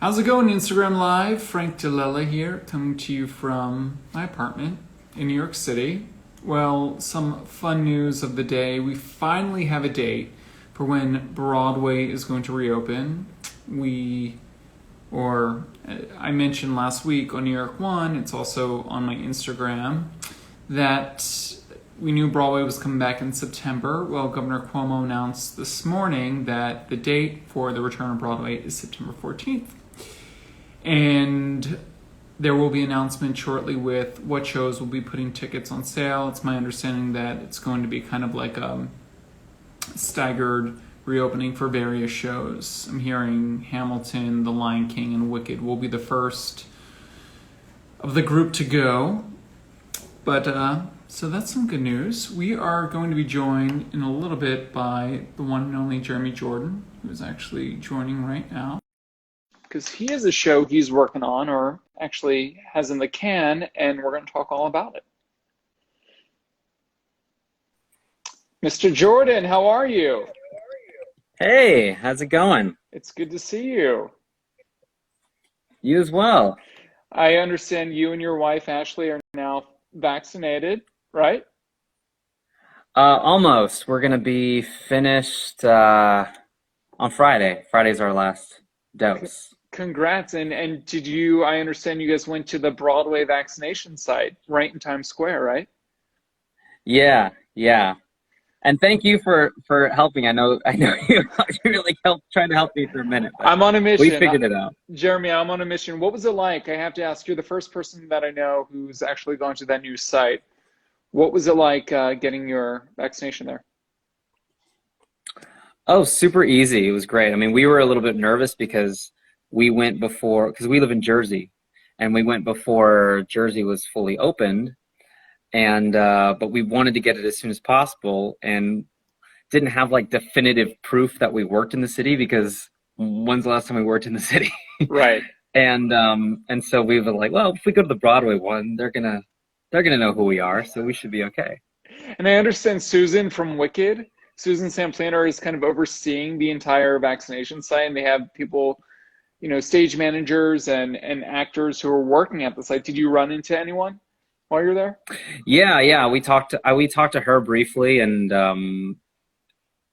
How's it going, Instagram Live? Frank DiLella here, coming to you from my apartment in New York City. Well, some fun news of the day. We finally have a date for when Broadway is going to reopen. I mentioned last week on New York One, it's also on my Instagram, that we knew Broadway was coming back in September. Well, Governor Cuomo announced this morning that the date for the return of Broadway is September 14th. And there will be an announcement shortly with what shows will be putting tickets on sale. It's my understanding that it's going to be kind of like a staggered reopening for various shows. I'm hearing Hamilton, The Lion King, and Wicked will be the first of the group to go. But so that's some good news. We are going to be joined in a little bit by the one and only Jeremy Jordan, who is actually joining right now, because he has a show he's working on, or actually has in the can, and we're going to talk all about it. Mr. Jordan, how are you? Hey, how's it going? It's good to see you. You as well. I understand you and your wife, Ashley, are now vaccinated, right? Almost. We're gonna be finished on Friday. Friday's our last dose. Congrats. And did you, I understand you guys went to the Broadway vaccination site right in Times Square, right? Yeah. And thank you for helping. I know you really trying to help me for a minute, but I'm on a mission. we figured it out. Jeremy, I'm on a mission. What was it like? I have to ask, you're the first person that I know who's actually gone to that new site. What was it like getting your vaccination there? Oh, super easy. It was great. I mean, we were a little bit nervous because we live in Jersey, and we went before Jersey was fully opened. And but we wanted to get it as soon as possible, and didn't have like definitive proof that we worked in the city, because when's the last time we worked in the city? Right. And so we were like, well, if we go to the Broadway one, they're gonna know who we are, so we should be okay. And I understand Susan from Wicked, Susan Samplaner, is kind of overseeing the entire vaccination site, and they have people, stage managers and actors who are working at the site. Did you run into anyone while you're there? Yeah. We talked to her briefly, and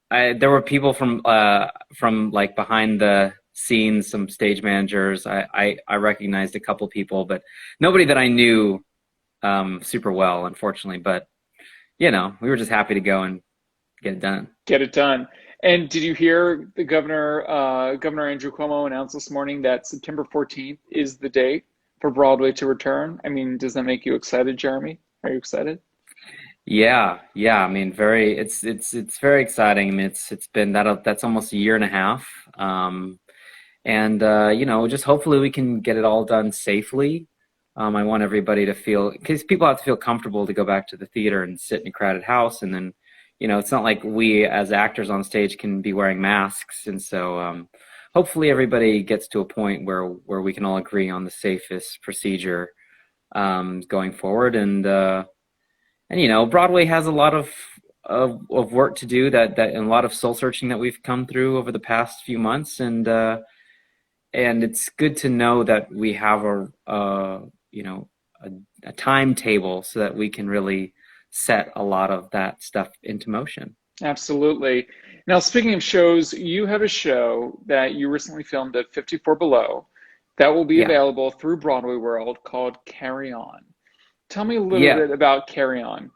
there were people from like behind the scenes, some stage managers. I recognized a couple people, but nobody that I knew super well, unfortunately. But we were just happy to go and get it done. And did you hear the Governor Andrew Cuomo announced this morning that September 14th is the date for Broadway to return? I mean, does that make you excited, Jeremy? Are you excited? Yeah. I mean, it's very exciting. I mean, it's been that's almost a year and a half. Just hopefully we can get it all done safely. I want everybody to feel, because people have to feel comfortable to go back to the theater and sit in a crowded house. And then, it's not like we as actors on stage can be wearing masks. And so hopefully everybody gets to a point where we can all agree on the safest procedure going forward. And Broadway has a lot of work to do, that and a lot of soul searching that we've come through over the past few months. And it's good to know that we have a timetable so that we can really set a lot of that stuff into motion. Absolutely. Now, speaking of shows, you have a show that you recently filmed at 54 Below that will be available through Broadway World, called Carry On. Tell me a little bit about Carry On.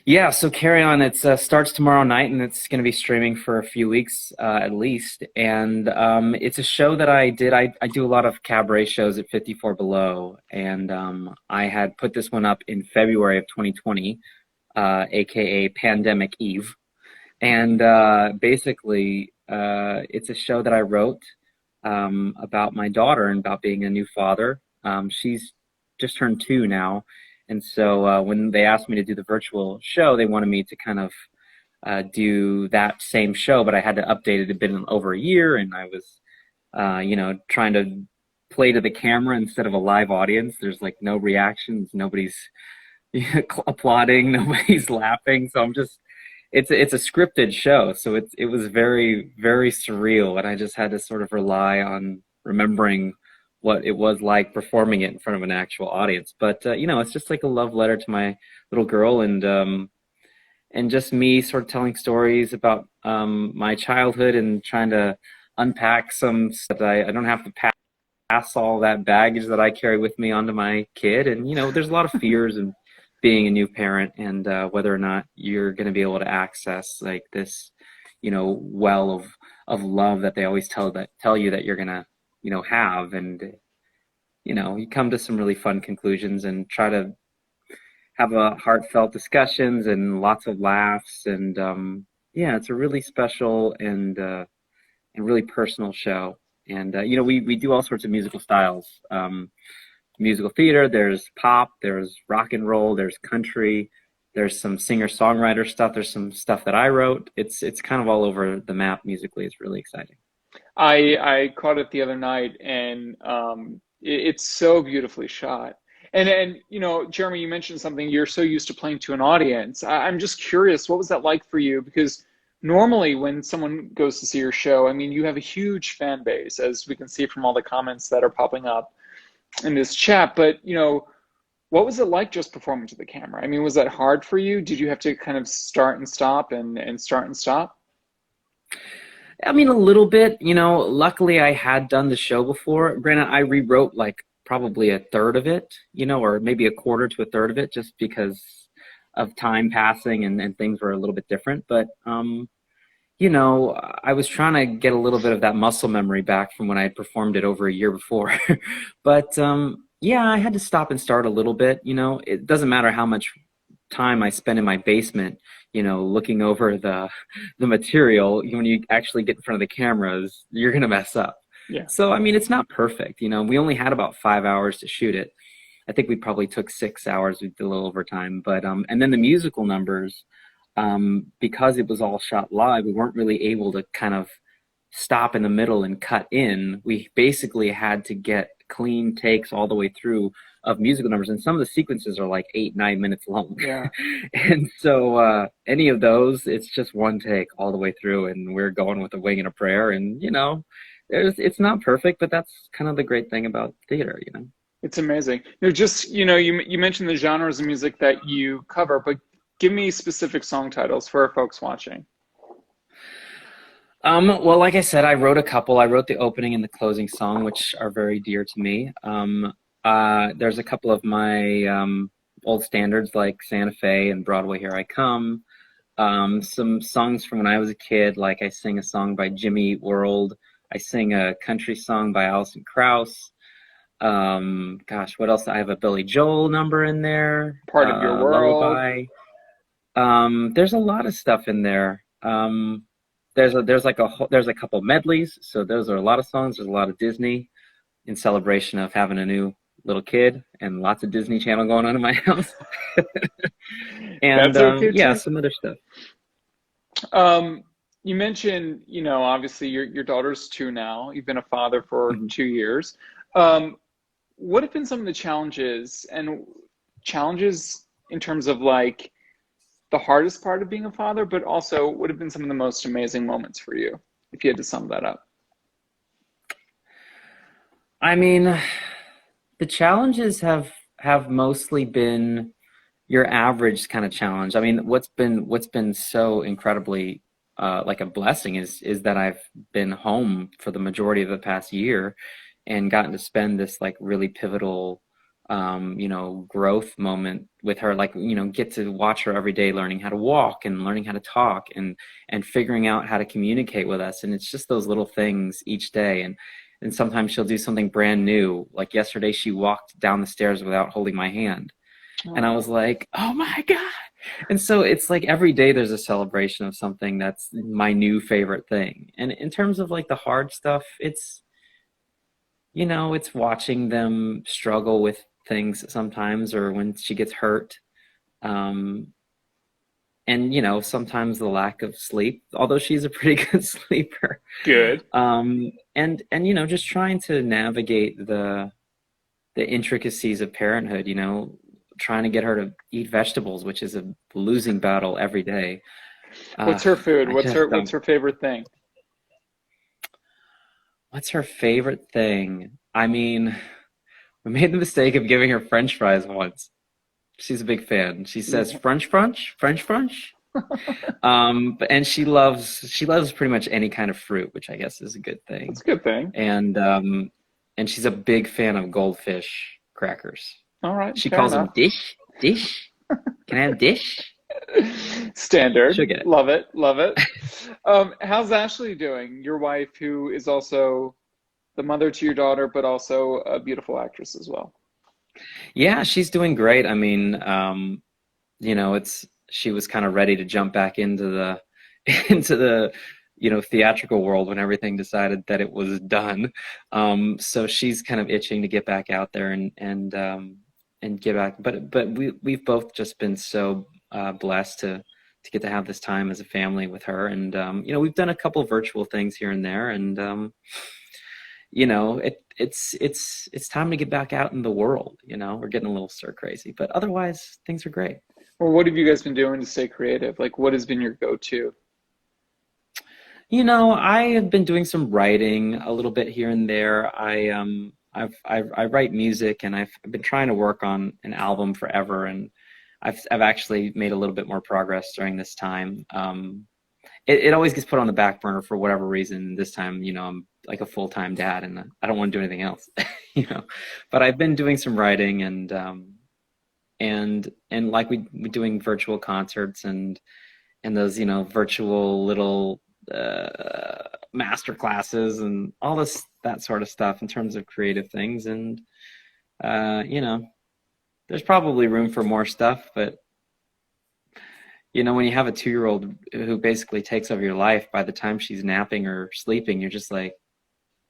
Yeah, so Carry On, it starts tomorrow night, and it's going to be streaming for a few weeks at least. And it's a show that I did. I do a lot of cabaret shows at 54 Below, and I had put this one up in February of 2020, aka Pandemic Eve. And basically, it's a show that I wrote about my daughter and about being a new father. She's just turned 2 now. And so when they asked me to do the virtual show, they wanted me to kind of do that same show, but I had to update it. It had been over a year, and I was, trying to play to the camera instead of a live audience. There's like no reactions, nobody's applauding, nobody's laughing. So I'm just it's a scripted show, so it was very, very surreal, and I just had to sort of rely on remembering what it was like performing it in front of an actual audience. But it's just like a love letter to my little girl, and just me sort of telling stories about my childhood and trying to unpack some stuff that I don't have to pass all that baggage that I carry with me onto my kid. And there's a lot of fears in being a new parent, and whether or not you're going to be able to access like this, well of love that they always tell you that you're gonna have. And you come to some really fun conclusions and try to have a heartfelt discussions and lots of laughs. And yeah, it's a really special and really personal show. And we do all sorts of musical styles. Musical theater, there's pop, there's rock and roll, there's country, there's some singer-songwriter stuff, there's some stuff that I wrote. It's kind of all over the map musically. It's really exciting. I caught it the other night, and it's so beautifully shot. And Jeremy, you mentioned something. You're so used to playing to an audience. I'm just curious, what was that like for you? Because normally when someone goes to see your show, I mean, you have a huge fan base, as we can see from all the comments that are popping up in this chat. But what was it like just performing to the camera? I mean, was that hard for you? Did you have to kind of start and stop and start and stop? I mean, a little bit. Luckily I had done the show before. Granted, I rewrote like probably a third of it, or maybe a quarter to a third of it, just because of time passing and things were a little bit different. But I was trying to get a little bit of that muscle memory back from when I had performed it over a year before. But yeah, I had to stop and start a little bit. It doesn't matter how much time I spend in my basement, looking over the material. When you actually get in front of the cameras, you're gonna mess up. Yeah. So I mean, it's not perfect. We only had about 5 hours to shoot it. I think we probably took 6 hours. We did a little overtime, but and then the musical numbers, because it was all shot live, we weren't really able to kind of stop in the middle and cut in. We basically had to get clean takes all the way through of musical numbers, and some of the sequences are like 8-9 minutes long. Yeah. And so any of those, it's just one take all the way through, and we're going with a wing and a prayer. And it's not perfect, but that's kind of the great thing about theater. It's amazing. You mentioned the genres of music that you cover, but give me specific song titles for our folks watching. Well, like I said, I wrote a couple. I wrote the opening and the closing song, which are very dear to me. There's a couple of my old standards like Santa Fe and Broadway Here I Come. Some songs from when I was a kid, like I sing a song by Jimmy Eat World. I sing a country song by Alison Krauss. Gosh, what else? I have a Billy Joel number in there. Part of Your World. Lullaby. There's a lot of stuff in there. There's a couple medleys, so those are a lot of songs. There's a lot of Disney in celebration of having a new little kid, and lots of Disney Channel going on in my house. And That's okay yeah, too. some other stuff. You mentioned, obviously your daughter's 2 now. You've been a father for 2 years. What have been some of the challenges in terms of like the hardest part of being a father, but also what have been some of the most amazing moments for you, if you had to sum that up? I mean, the challenges have mostly been your average kind of challenge. I mean, what's been so incredibly like a blessing is that I've been home for the majority of the past year and gotten to spend this like really pivotal growth moment with her, like, get to watch her every day learning how to walk and learning how to talk and figuring out how to communicate with us. And it's just those little things each day. And sometimes she'll do something brand new. Like yesterday, she walked down the stairs without holding my hand. Oh. And I was like, oh my God. And so it's like every day there's a celebration of something that's my new favorite thing. And in terms of like the hard stuff, it's watching them struggle with things sometimes, or when she gets hurt. And sometimes the lack of sleep, although she's a pretty good sleeper. Good. And just trying to navigate the intricacies of parenthood, trying to get her to eat vegetables, which is a losing battle every day. What's her food? I just What's don't. her favorite thing? What's her favorite thing? I mean, we made the mistake of giving her French fries once. She's a big fan. She says Yeah, French French, French French. And she loves pretty much any kind of fruit, which I guess is a good that's thing. a good thing. And um, and she's a big fan of goldfish crackers. All right, She fair calls them enough. dish, dish. Can I have dish? She'll Standard. get it. Love it. Love it. How's Ashley doing? Your wife, who is also the mother to your daughter, but also a beautiful actress as well. Yeah, she's doing great. I mean, it's she was kind of ready to jump back into the into the theatrical world when everything decided that it was done. So she's kind of itching to get back out there and get back. But we've both just been so blessed to get to have this time as a family with her, and we've done a couple virtual things here and there, and it's time to get back out in the world. We're getting a little stir crazy, but otherwise things are great. Well, what have you guys been doing to stay creative? Like, what has been your go-to? I have been doing some writing a little bit here and there. I write music, and I've been trying to work on an album forever, and I've actually made a little bit more progress during this time. It always gets put on the back burner for whatever reason. This time, I'm like a full-time dad, and I don't want to do anything else, you know. But I've been doing some writing, and like we doing virtual concerts and those virtual little master classes and all that sort of stuff in terms of creative things. And there's probably room for more stuff, but when you have a 2-year-old who basically takes over your life, by the time she's napping or sleeping, you're just like,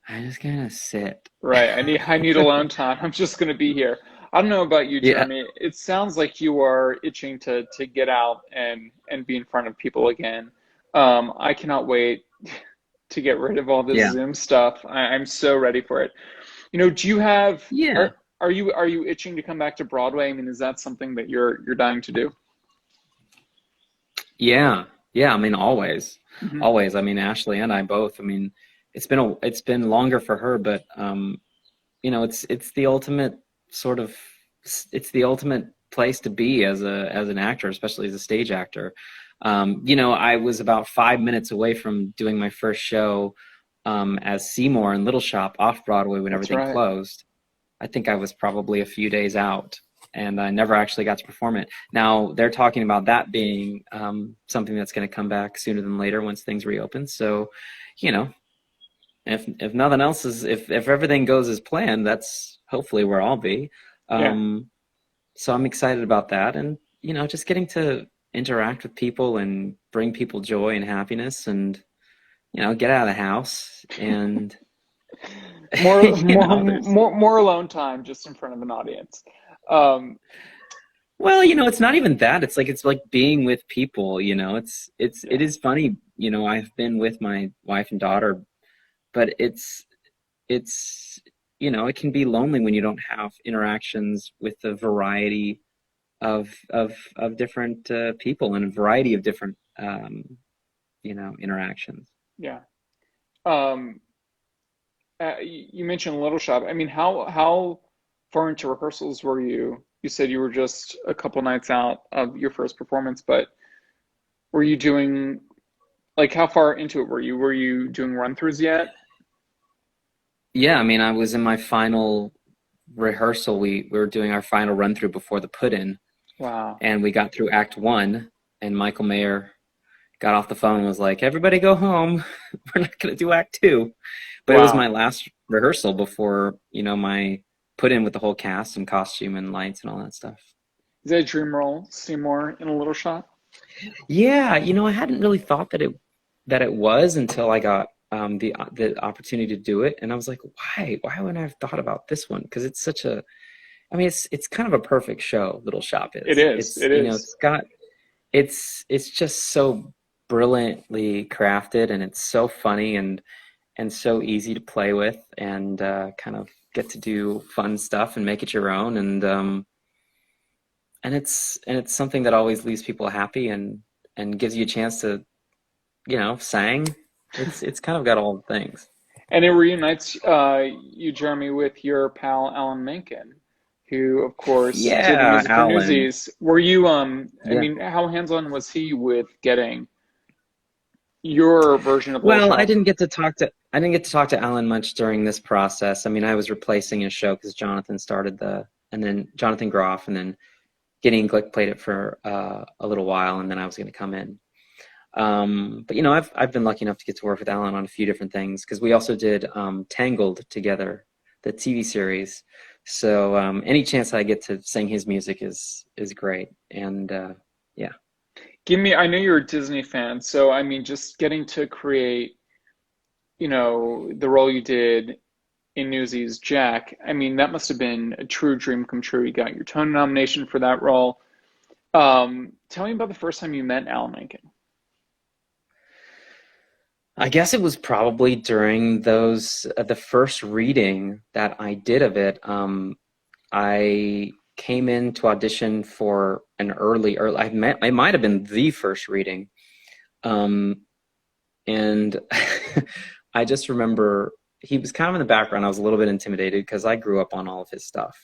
I just gotta sit. Right. I need alone time. I'm just gonna be here. I don't know about you, Yeah, Jeremy. It sounds like you are itching to get out and be in front of people again. I cannot wait to get rid of all this yeah, Zoom stuff. I'm so ready for it. Do you have yeah, are you itching to come back to Broadway? I mean, is that something that you're dying to do? yeah, yeah. I mean, always, Hmm. always. I mean, Ashley and I both. I mean, it's been longer for her, but it's the ultimate sort of it's the ultimate place to be as an actor, especially as a stage actor. I was about 5 minutes away from doing my first show as Seymour in Little Shop off Broadway when That's everything right. closed. I think I was probably a few days out, and I never actually got to perform it. Now they're talking about that being something that's going to come back sooner than later once things reopen. So, you know, if nothing else if everything goes as planned, that's hopefully where I'll be. Yeah. Um, so I'm excited about that, and just getting to interact with people and bring people joy and happiness, and get out of the house and More there's more alone time just in front of an audience. Um, well, it's not even that. It's like being with people. It yeah. is funny. I've been with my wife and daughter, but it's it can be lonely when you don't have interactions with a variety of different people and a variety of different interactions. Yeah. Um, you mentioned Little Shop. I mean, how far into rehearsals were you? You said you were just a couple nights out of your first performance, but were you doing like how far into it were you? Were you doing run-throughs yet? Yeah, I mean, I was in my final rehearsal. We were doing our final run through before the put in, Wow. and we got through Act One, and Michael Mayer got off the phone and was like, "Everybody go home. We're not gonna do Act Two." But it was my Wow. last rehearsal before, my put in with the whole cast and costume and lights and all that stuff. Is that a dream role, Seymour in a Little Shop? Yeah, I hadn't really thought that it was until I got the opportunity to do it, and I was like, why wouldn't I have thought about this one? Because it's such a, I mean, it's kind of a perfect show. Little Shop It is. is. It's It is. it's just so brilliantly crafted, and it's so funny and so easy to play with, and kind of get to do fun stuff and make it your own, and it's something that always leaves people happy, and and gives you a chance to, sing. It's kind of got all the things. And it reunites you, Jeremy, with your pal Alan Menken, who, of course, did the Yeah, music for Alan. Newsies. Were you, I Yeah. mean, how hands-on was he with getting your version of the whole Well, show? I didn't get to talk to Alan much during this process. I mean, I was replacing his show because Jonathan started and then Jonathan Groff, and then Gideon Glick played it for a little while, and then I was going to come in. But I've been lucky enough to get to work with Alan on a few different things because we also did Tangled together, the TV series. So any chance I get to sing his music is great, and yeah. I know you're a Disney fan, so I mean, just getting to create, the role you did in Newsies, Jack, I mean, that must have been a true dream come true. You got your Tony nomination for that role. Tell me about the first time you met Alan Menken. I guess it was probably during the first reading that I did of it. I came in to audition for an early it might have been the first reading. And I just remember he was kind of in the background. I was a little bit intimidated because I grew up on all of his stuff.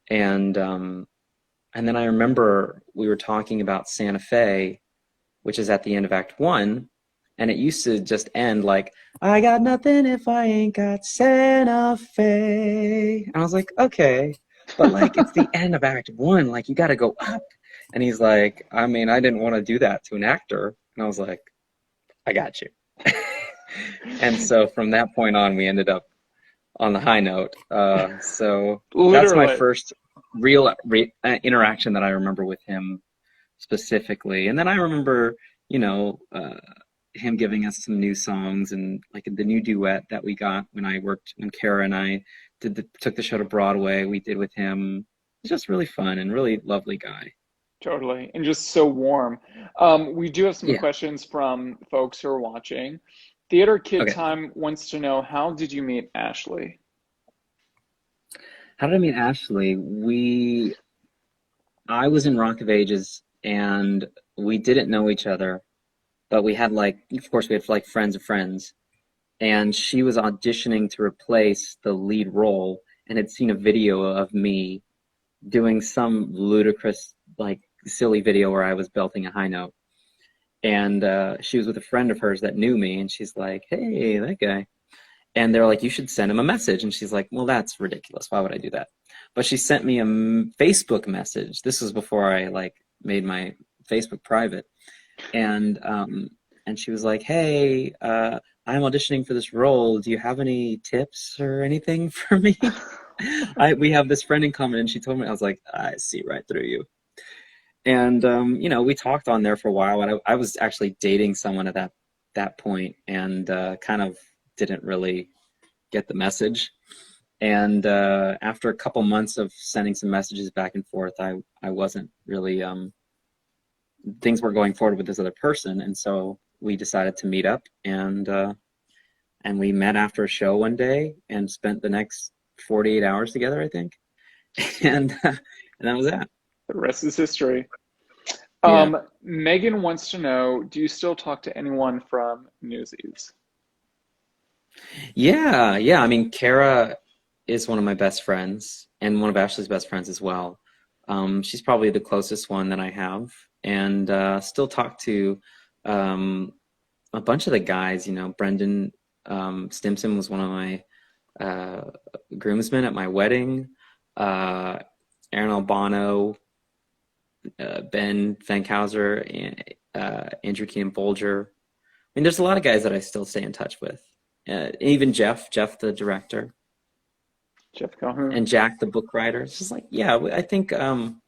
And then I remember we were talking about Santa Fe, which is at the end of Act One, and it used to just end like, I got nothing if I ain't got Santa Fe. And I was like, okay, but like it's the end of Act One, like you got to go up. And he's like, I mean, I didn't want to do that to an actor. And I was like, I got you. And so from that point on, we ended up on the high note. So that's my Literally. first real interaction that I remember with him specifically. And then I remember, him giving us some new songs and like the new duet that we got when Kara and I took the show to Broadway. We did with him. It's just really fun and really lovely guy. Totally. And just so warm. We do have some Yeah. questions from folks who are watching. Theater Kid Okay. Time wants to know, how did you meet Ashley? How did I meet Ashley? I was in Rock of Ages and we didn't know each other, but we had of course we had like friends of friends. And she was auditioning to replace the lead role and had seen a video of me doing some ludicrous, like silly video where I was belting a high note. And she was with a friend of hers that knew me, and she's like, hey, that guy. And they're like, you should send him a message. And she's like, well, that's ridiculous. Why would I do that? But she sent me a Facebook message. This was before I made my Facebook private. And she was like, hey, I'm auditioning for this role. Do you have any tips or anything for me? We have this friend in common, and she told me. I was like, I see right through you. And we talked on there for a while, and I was actually dating someone at that point, and kind of didn't really get the message. And after a couple months of sending some messages back and forth, I wasn't really things were going forward with this other person, and so we decided to meet up, and we met after a show one day and spent the next 48 hours together, I think. And that was that. The rest is history. Yeah. Megan wants to know, do you still talk to anyone from Newsies? Yeah, yeah. I mean, Kara is one of my best friends and one of Ashley's best friends as well. She's probably the closest one that I have, and still talk to a bunch of the guys. Brendan Stimson was one of my groomsmen at my wedding. Aaron Albano, Ben Fankhauser, and Andrew Keenan Bolger. I mean, there's a lot of guys that I still stay in touch with. Even Jeff, the director, Jeff Calhoun. and Jack, the book writer. It's just like, yeah, I think,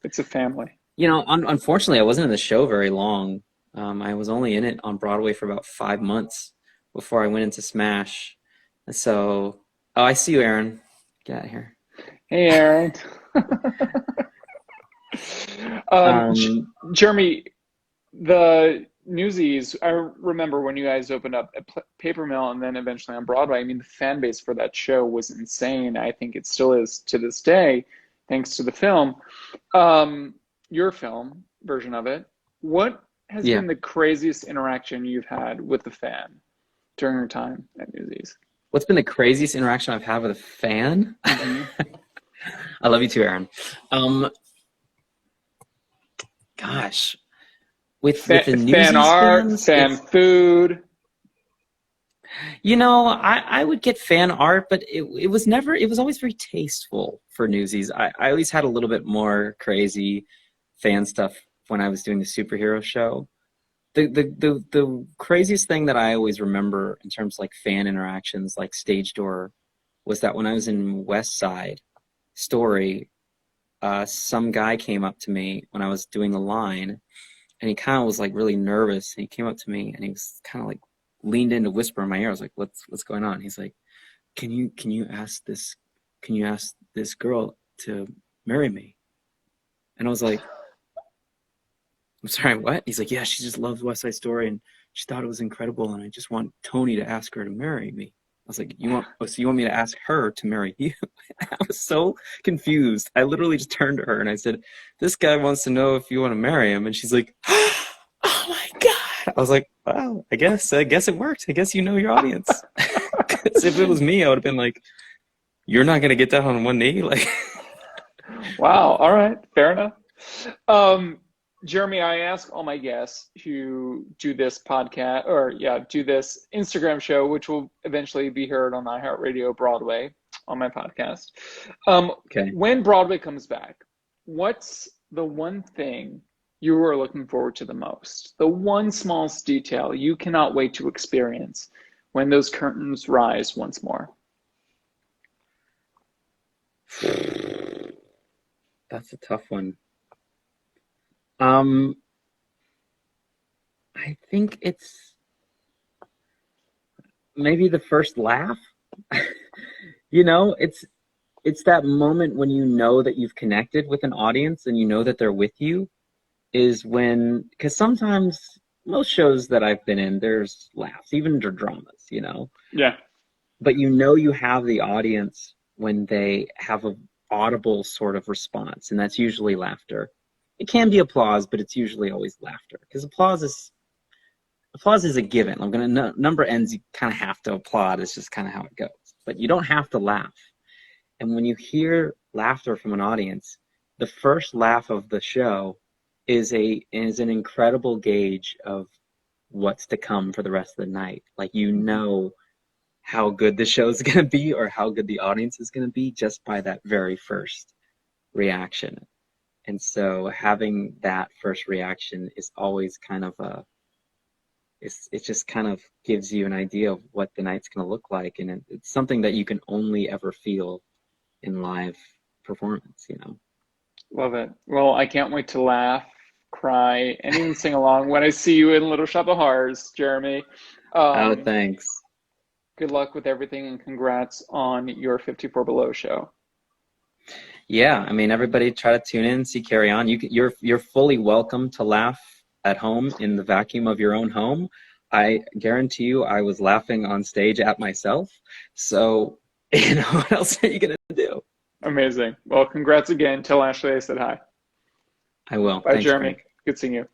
It's a family. unfortunately, I wasn't in the show very long. I was only in it on Broadway for about 5 months before I went into Smash. So, oh, I see you, Aaron. Get out of here. Hey, Aaron. Jeremy, the Newsies, I remember when you guys opened up at Paper Mill and then eventually on Broadway. I mean, the fan base for that show was insane. I think it still is to this day, thanks to the film. Your film version of it. What has Yeah. been the craziest interaction you've had with a fan during your time at Newsies? What's been the craziest interaction I've had with a fan? Mm-hmm. I love you too, Aaron. Um, Gosh, with the Fan Newsies art, fans, fan it's food. I would get fan art, but it was never it was always very tasteful for Newsies. I always had a little bit more crazy fan stuff when I was doing the superhero show. The craziest thing that I always remember in terms of like fan interactions, like stage door, was that when I was in West Side Story, some guy came up to me when I was doing the line, and he kind of was like really nervous. And he came up to me and he was kind of like leaned in to whisper in my ear. I was like, "What's going on?" He's like, "Can you ask this girl to marry me?" And I was like, "I'm sorry, what?" He's like, "Yeah, she just loves West Side Story and she thought it was incredible, and I just want Tony to ask her to marry me." I was like, so you want me to ask her to marry you?" I was so confused. I literally just turned to her and I said, "This guy wants to know if you want to marry him." And she's like, "Oh my God." I was like, "Wow, I guess it worked. I guess you know your audience." Because if it was me, I would have been like, "You're not gonna get down on one knee?" Like, Wow. All right. Fair enough. Um, Jeremy, I ask all my guests who do this podcast or do this Instagram show, which will eventually be heard on iHeartRadio Broadway on my podcast. okay. When Broadway comes back, what's the one thing you are looking forward to the most? The one smallest detail you cannot wait to experience when those curtains rise once more? That's a tough one. Um, I think it's maybe the first laugh. You know, it's that moment when you know that you've connected with an audience and you know that they're with you is when, because sometimes most shows that I've been in, there's laughs, even dramas, you know, Yeah. but you know you have the audience when they have a audible sort of response, and that's usually laughter. It can be applause, but it's usually always laughter because applause is a given. I'm gonna number ends. You kind of have to applaud. It's just kind of how it goes. But you don't have to laugh. And when you hear laughter from an audience, the first laugh of the show is an incredible gauge of what's to come for the rest of the night. Like you know how good the show is gonna be or how good the audience is gonna be just by that very first reaction. And so having that first reaction is always kind of a it just kind of gives you an idea of what the night's going to look like, and it's something that you can only ever feel in live performance, you know. Love it. Well, I can't wait to laugh, cry, and even sing along when I see you in Little Shop of Horrors, Jeremy. Oh, Um, thanks. Good luck with everything and congrats on your 54 Below show. Yeah, I mean, everybody try to tune in, see Carry On. You're fully welcome to laugh at home in the vacuum of your own home. I guarantee you, I was laughing on stage at myself. So, you know, what else are you gonna do? Amazing. Well, congrats again. Tell Ashley I said hi. I will. Bye, Thanks, Jeremy. Frank. Good seeing you.